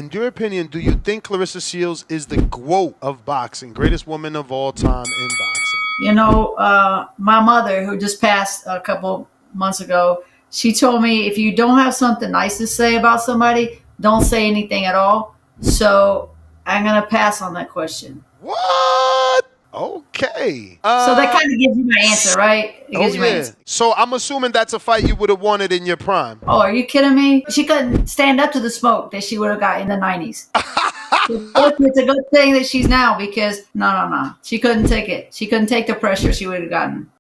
In your opinion, do you think Claressa Shields is the GOAT of boxing, greatest woman of all time in boxing? You know, my mother, who just passed a couple months ago, she told me if you don't have something nice to say about somebody, don't say anything at all. So I'm going to pass on that question. What? Okay. So that kind of gives you my answer, right? It gives you my answer. So I'm assuming that's a fight you would have wanted in your prime. Oh, are you kidding me? She couldn't stand up to the smoke that she would have got in the 90s. It's a good thing that she's now, because no. She couldn't take it. She couldn't take the pressure she would have gotten.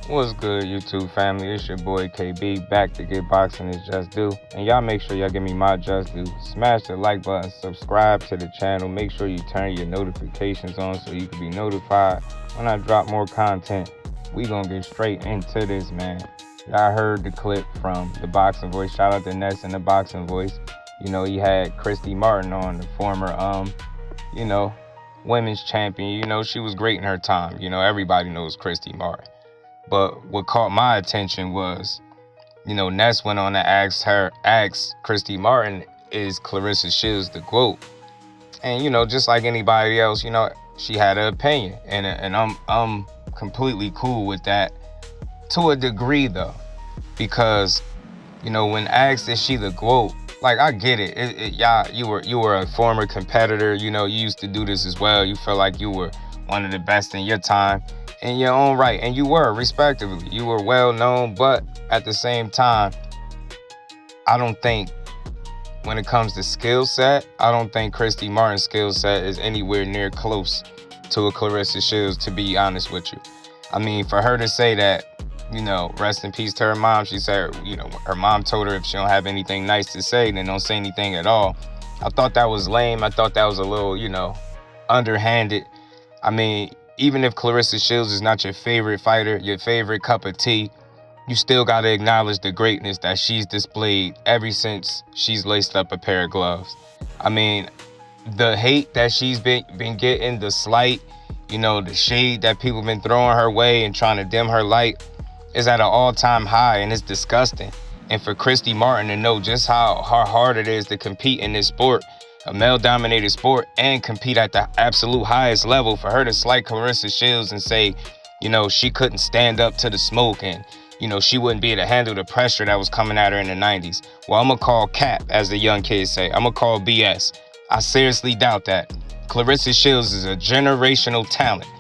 What's good, YouTube family? It's your boy KB, back to get boxing is just due. And y'all make sure y'all give me my just due. Smash the like button, subscribe to the channel. Make sure you turn your notifications on so you can be notified when I drop more content. We gonna get straight into this, man. Y'all heard the clip from the Boxing Voice. Shout out to Ness and the Boxing Voice. You know, he had Christie Martin on, the former, women's champion. You know, she was great in her time. You know, everybody knows Christie Martin. But what caught my attention was, you know, Ness went on to ask Christie Martin, is Claressa Shields the GOAT? And, you know, just like anybody else, you know, she had an opinion. And I'm completely cool with that to a degree, though. Because, you know, when asked, is she the GOAT? Like, I get it. Y'all, you were a former competitor. You know, you used to do this as well. You feel like you were one of the best in your time, in your own right, and you were, respectively. You were well known, but at the same time, I don't think when it comes to skill set, I don't think Christie Martin's skill set is anywhere near close to a Claressa Shields, to be honest with you. I mean, for her to say that, you know, rest in peace to her mom, she said, you know, her mom told her if she don't have anything nice to say, then don't say anything at all. I thought that was lame. I thought that was a little, you know, underhanded. I mean, even if Claressa Shields is not your favorite fighter, your favorite cup of tea, you still got to acknowledge the greatness that she's displayed ever since she's laced up a pair of gloves. I mean, the hate that she's been getting, the slight, you know, the shade that people been throwing her way and trying to dim her light is at an all-time high, and it's disgusting. And for Christie Martin to know just how hard it is to compete in this sport, a male-dominated sport, and compete at the absolute highest level, for her to slight Claressa Shields and say, you know, she couldn't stand up to the smoke and, you know, she wouldn't be able to handle the pressure that was coming at her in the 90s. Well, I'm going to call cap, as the young kids say. I'm going to call BS. I seriously doubt that. Claressa Shields is a generational talent.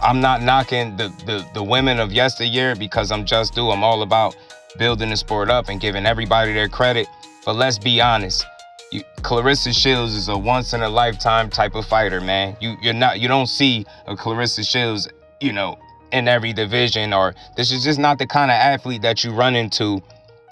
I'm not knocking the women of yesteryear, because I'm just due. I'm all about building the sport up and giving everybody their credit. But let's be honest. Claressa Shields is a once-in-a-lifetime type of fighter, man. You don't see a Claressa Shields, you know, in every division, or this is just not the kind of athlete that you run into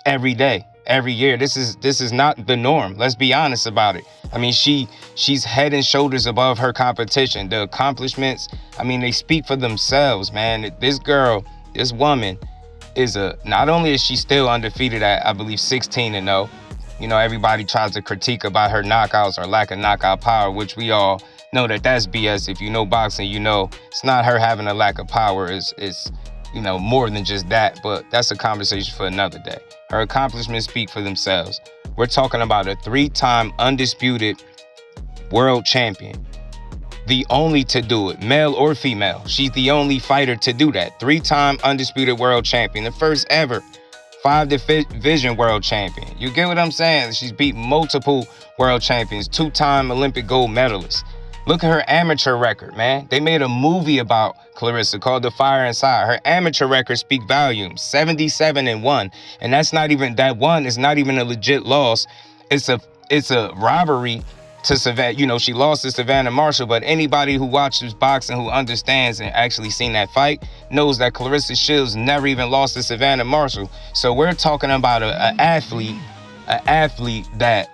every day, every year. This is not the norm. Let's be honest about it. I mean, she's head and shoulders above her competition. The accomplishments, I mean, they speak for themselves, man. This girl, this woman is not only is she still undefeated at, I believe, 16-0. You know, everybody tries to critique about her knockouts or lack of knockout power, which we all know that that's BS. If you know boxing, you know it's not her having a lack of power. It's you know, more than just that, but that's a conversation for another day. Her accomplishments speak for themselves. We're talking about a 3-time undisputed world champion. The only to do it, male or female. She's the only fighter to do that. 3-time undisputed world champion, the first ever 5-division world champion. You get what I'm saying? She's beat multiple world champions, 2-time Olympic gold medalist. Look at her amateur record, man. They made a movie about Claressa called The Fire Inside. Her amateur records speak volumes, 77-1. And that's not even, that one is not even a legit loss. It's a robbery to Savannah. You know, she lost to Savannah Marshall, but anybody who watches boxing, who understands and actually seen that fight, knows that Claressa Shields never even lost to Savannah Marshall. So we're talking about an athlete that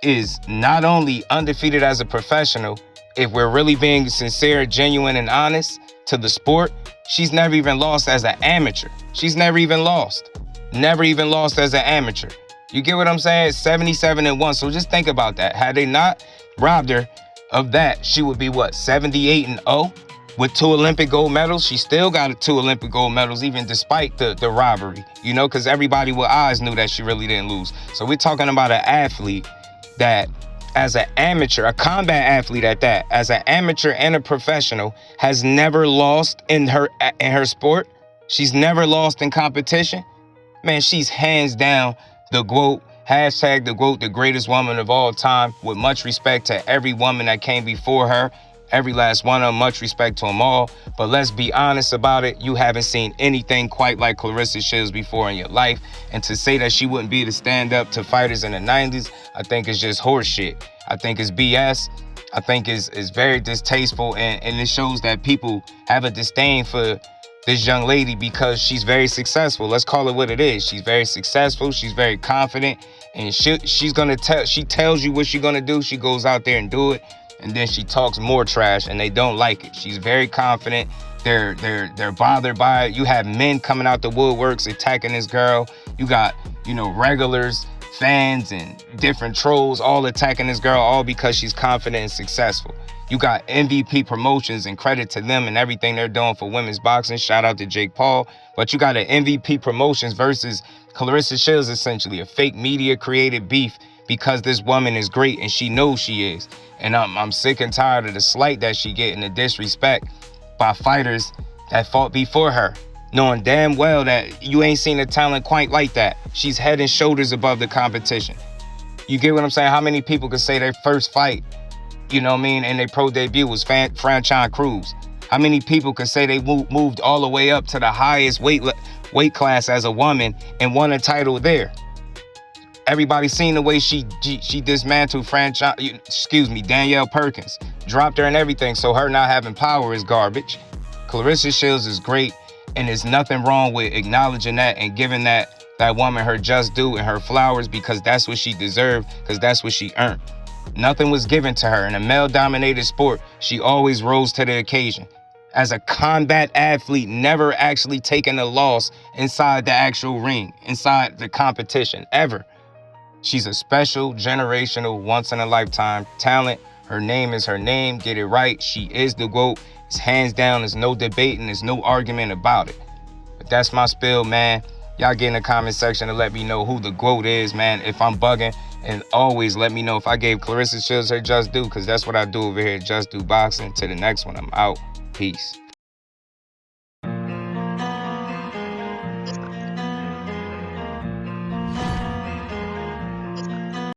is not only undefeated as a professional, if we're really being sincere, genuine, and honest to the sport, she's never even lost as an amateur. She's never even lost. Never even lost as an amateur. You get what I'm saying? 77-1. So just think about that. Had they not robbed her of that, she would be what, 78-0 with 2 Olympic gold medals? She still got 2 Olympic gold medals, even despite the robbery, you know, because everybody with eyes knew that she really didn't lose. So we're talking about an athlete that as an amateur, a combat athlete at that, as an amateur and a professional, has never lost in her sport. She's never lost in competition. Man, she's hands down the GOAT. Hashtag the GOAT, the greatest woman of all time. With much respect to every woman that came before her. Every last one of them, much respect to them all. But let's be honest about it. You haven't seen anything quite like Claressa Shields before in your life. And to say that she wouldn't be able to stand up to fighters in the 90s, I think is just horse shit. I think it's BS. I think it's very distasteful. And it shows that people have a disdain for this young lady because she's very successful. Let's call it what it is. She's very successful. She's very confident. And she's gonna she tells you what she's gonna do. She goes out there and do it. And then she talks more trash and they don't like it. She's very confident. They're bothered by it. You have men coming out the woodworks attacking this girl. You got, regulars, fans, and different trolls all attacking this girl, all because she's confident and successful. You got MVP Promotions, and credit to them and everything they're doing for women's boxing. Shout out to Jake Paul. But you got an MVP Promotions versus Claressa Shields, essentially a fake media created beef because this woman is great and she knows she is. And I'm sick and tired of the slight that she get and the disrespect by fighters that fought before her, knowing damn well that you ain't seen a talent quite like that. She's head and shoulders above the competition. You get what I'm saying? How many people could say their first fight, and their pro debut was Franchon Cruz? How many people could say they moved all the way up to the highest weight class as a woman and won a title there? Everybody seen the way she dismantled Danielle Perkins, dropped her and everything. So her not having power is garbage. Claressa Shields is great, and there's nothing wrong with acknowledging that and giving that woman her just due and her flowers, because that's what she deserved, because that's what she earned. Nothing was given to her. In a male-dominated sport, she always rose to the occasion. As a combat athlete, never actually taken a loss inside the actual ring, inside the competition, ever. She's a special, generational, once-in-a-lifetime talent. Her name is her name. Get it right. She is the GOAT. It's hands down. There's no debating. There's no argument about it. But that's my spill, man. Y'all get in the comment section to let me know who the GOAT is, man, if I'm bugging. And always let me know if I gave Claressa Shields her just due, because that's what I do over here at Just Do Boxing. To the next one, I'm out. Peace.